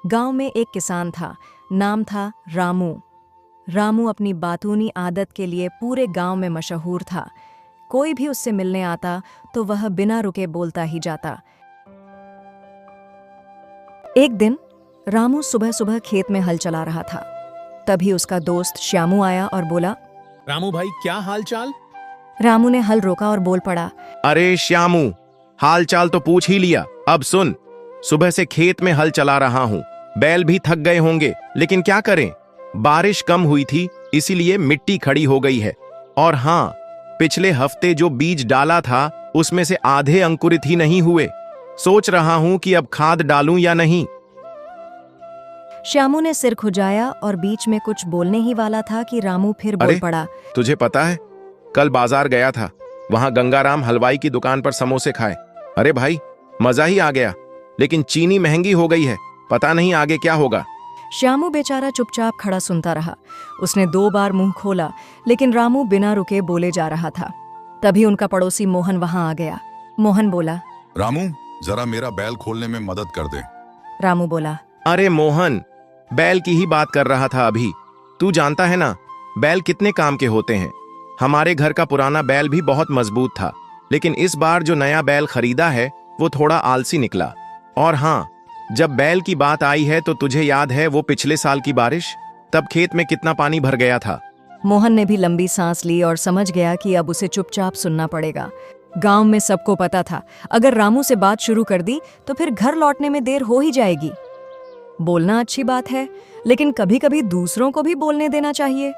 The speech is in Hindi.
गांव में एक किसान था। नाम था रामू। रामू अपनी बातूनी आदत के लिए पूरे गांव में मशहूर था। कोई भी उससे मिलने आता तो वह बिना रुके बोलता ही जाता। एक दिन रामू सुबह सुबह खेत में हल चला रहा था। तभी उसका दोस्त श्यामू आया और बोला, रामू भाई, क्या हाल चाल? रामू ने हल रोका और बोल पड़ा, अरे श्यामू, हाल चाल तो पूछ ही लिया। अब सुन, सुबह से खेत में हल चला रहा हूँ। बैल भी थक गए होंगे, लेकिन क्या करें, बारिश कम हुई थी इसीलिए मिट्टी खड़ी हो गई है। और हाँ, पिछले हफ्ते जो बीज डाला था उसमें से आधे अंकुरित ही नहीं हुए। सोच रहा हूँ कि अब खाद डालूं या नहीं। श्यामू ने सिर खुजाया और बीच में कुछ बोलने ही वाला था कि रामू फिर बोल अरे, पड़ा, तुझे पता है, कल बाजार गया था। वहां गंगाराम हलवाई की दुकान पर समोसे खाए। अरे भाई, मजा ही आ गया। लेकिन चीनी महंगी हो गई है, पता नहीं आगे क्या होगा। श्यामू बेचारा चुपचाप खड़ा सुनता रहा। उसने 2 बार मुंह खोला, लेकिन रामू बिना रुके बोले जा रहा था। तभी उनका पड़ोसी मोहन वहां आ गया। मोहन बोला, रामू, जरा मेरा बैल खोलने में मदद कर दे। रामू बोला, अरे मोहन, बैल की ही बात कर रहा था अभी। तू जानता है ना, बैल कितने काम के होते हैं। हमारे घर का पुराना बैल भी बहुत मजबूत था, लेकिन इस बार जो नया बैल खरीदा है वो थोड़ा आलसी निकला। और हाँ, जब बैल की बात आई है तो तुझे याद है वो पिछले साल की बारिश? तब खेत में कितना पानी भर गया था। मोहन ने भी लंबी सांस ली और समझ गया कि अब उसे चुपचाप सुनना पड़ेगा। गांव में सबको पता था, अगर रामू से बात शुरू कर दी तो फिर घर लौटने में देर हो ही जाएगी। बोलना अच्छी बात है, लेकिन कभी कभी दूसरों को भी बोलने देना चाहिए।